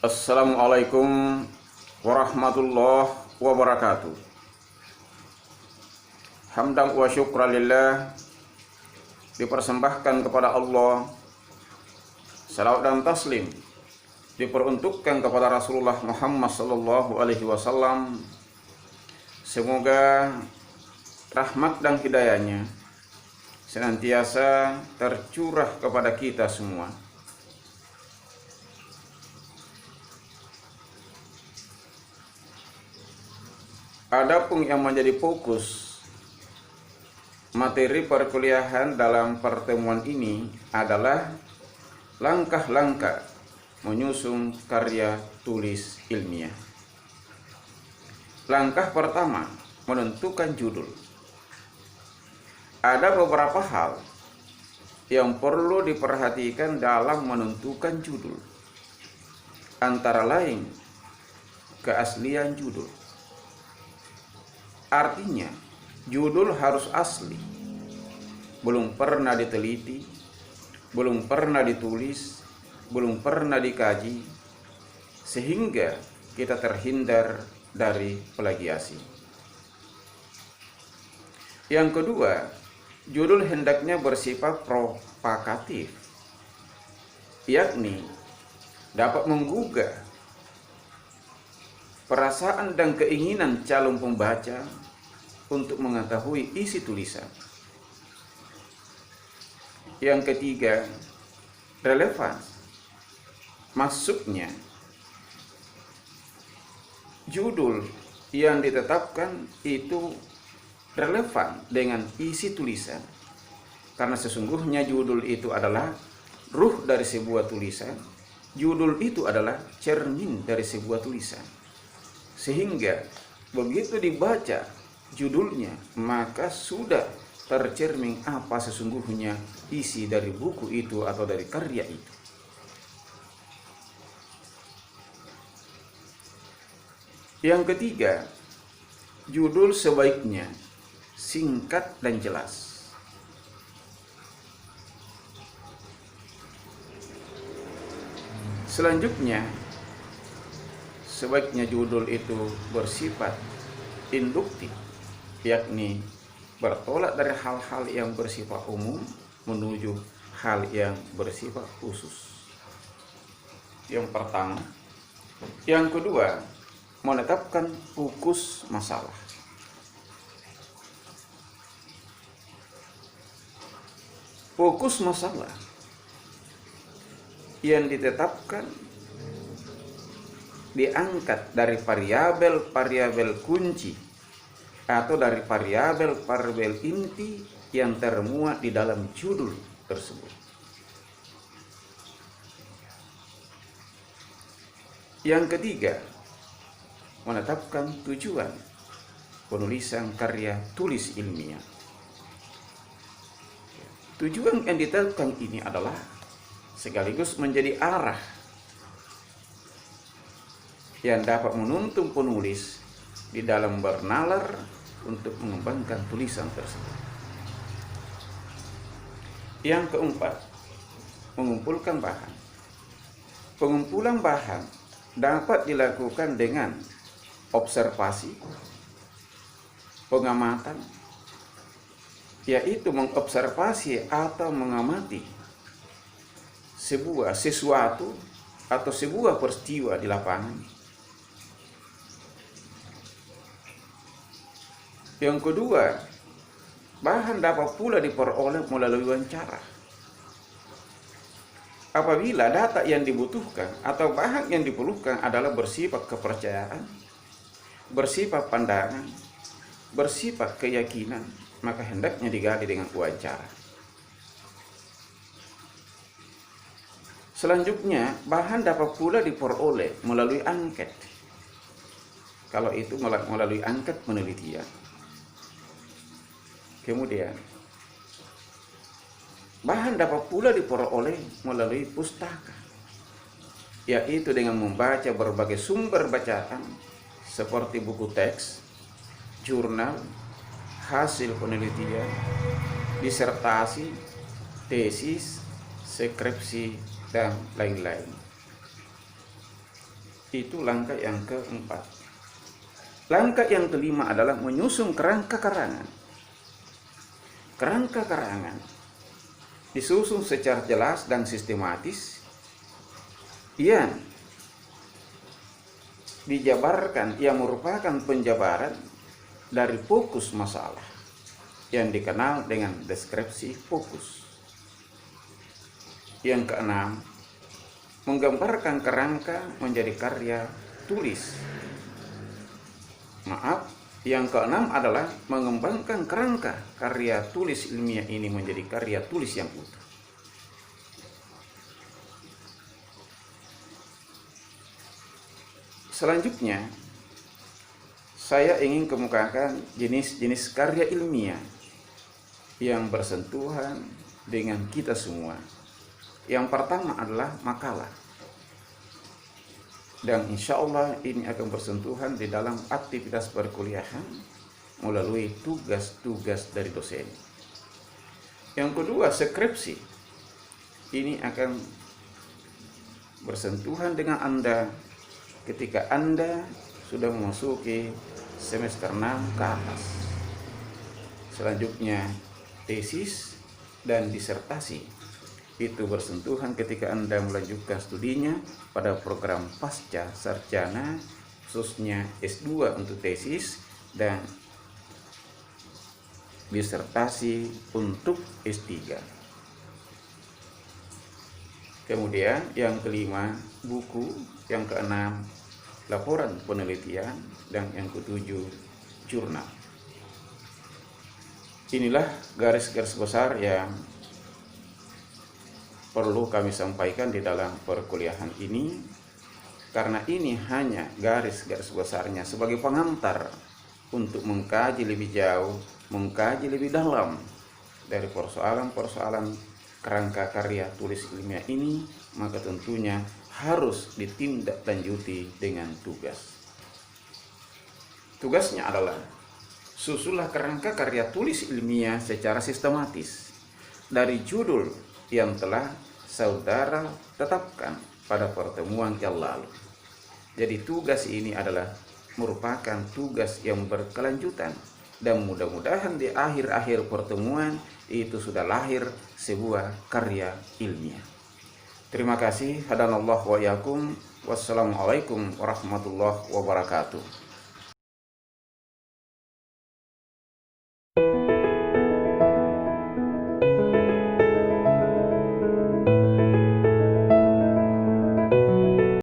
Assalamualaikum warahmatullahi wabarakatuh. Hamdan wa syukran lillah, dipersembahkan kepada Allah. Salawat dan taslim diperuntukkan kepada Rasulullah Muhammad sallallahu alaihi wasallam. Semoga rahmat dan hidayahnya senantiasa tercurah kepada kita semua. Adapun yang menjadi fokus materi perkuliahan dalam pertemuan ini adalah langkah-langkah menyusun karya tulis ilmiah. Langkah pertama, menentukan judul. Ada beberapa hal yang perlu diperhatikan dalam menentukan judul. Antara lain, keaslian judul. Artinya, judul harus asli, belum pernah diteliti, belum pernah ditulis, belum pernah dikaji, sehingga kita terhindar dari plagiasi. Yang kedua, judul hendaknya bersifat provokatif, yakni dapat menggugah perasaan dan keinginan calon pembaca untuk mengetahui isi tulisan. Yang ketiga, relevan. Maksudnya, judul yang ditetapkan itu relevan dengan isi tulisan. Karena sesungguhnya judul itu adalah ruh dari sebuah tulisan. Judul itu adalah cermin dari sebuah tulisan. Sehingga begitu dibaca judulnya, maka sudah tercermin apa sesungguhnya isi dari buku itu atau dari karya itu. Yang ketiga, judul sebaiknya singkat dan jelas. Selanjutnya, sebaiknya judul itu bersifat induktif, yakni bertolak dari hal-hal yang bersifat umum menuju hal yang bersifat khusus. Yang pertama. Yang kedua, menetapkan fokus masalah. Fokus masalah yang ditetapkan diangkat dari variabel-variabel kunci atau dari variabel-variabel inti yang termuat di dalam judul tersebut. Yang ketiga, menetapkan tujuan penulisan karya tulis ilmiah. Tujuan yang ditetapkan ini adalah sekaligus menjadi arah yang dapat menuntun penulis di dalam bernalar untuk mengembangkan tulisan tersebut. Yang keempat, mengumpulkan bahan. Pengumpulan bahan dapat dilakukan dengan observasi, pengamatan, yaitu mengobservasi atau mengamati sesuatu atau sebuah peristiwa di lapangan. Yang kedua, bahan dapat pula diperoleh melalui wawancara. Apabila data yang dibutuhkan atau bahan yang diperlukan adalah bersifat kepercayaan, bersifat pandangan, bersifat keyakinan, maka hendaknya digali dengan wawancara. Selanjutnya, bahan dapat pula diperoleh melalui angket. Kalau itu melalui angket penelitian. Kemudian, bahan dapat pula diperoleh melalui pustaka, yaitu dengan membaca berbagai sumber bacaan seperti buku teks, jurnal, hasil penelitian, disertasi, tesis, skripsi, dan lain-lain. Itu langkah yang keempat. Langkah yang kelima adalah menyusun kerangka karangan. Kerangka karangan disusun secara jelas dan sistematis yang dijabarkan, yang merupakan penjabaran dari fokus masalah yang dikenal dengan deskripsi fokus. Yang keenam, menggambarkan kerangka menjadi karya tulis. Yang keenam adalah mengembangkan kerangka karya tulis ilmiah ini menjadi karya tulis yang utuh. Selanjutnya, saya ingin kemukakan jenis-jenis karya ilmiah yang bersentuhan dengan kita semua. Yang pertama adalah makalah. Dan insya Allah ini akan bersentuhan di dalam aktivitas perkuliahan melalui tugas-tugas dari dosen. Yang kedua, skripsi. Ini akan bersentuhan dengan Anda ketika Anda sudah memasuki semester 6 ke atas. Selanjutnya, tesis dan disertasi. Itu bersentuhan ketika Anda melanjutkan studinya pada program pasca sarjana, khususnya S2 untuk tesis dan disertasi untuk S3. Kemudian yang kelima, buku. Yang keenam, laporan penelitian. Dan yang ketujuh, jurnal. Inilah garis-garis besar yang perlu kami sampaikan di dalam perkuliahan ini, karena ini hanya garis-garis besarnya sebagai pengantar untuk mengkaji lebih jauh, mengkaji lebih dalam dari persoalan-persoalan kerangka karya tulis ilmiah ini, maka tentunya harus ditindaklanjuti dengan tugas. Tugasnya adalah susunlah kerangka karya tulis ilmiah secara sistematis dari judul yang telah saudara tetapkan pada pertemuan yang lalu. Jadi tugas ini adalah merupakan tugas yang berkelanjutan, dan mudah-mudahan di akhir-akhir pertemuan itu sudah lahir sebuah karya ilmiah. Terima kasih. Hadanallahu wa iyyakum. Wassalamualaikum warahmatullahi wabarakatuh.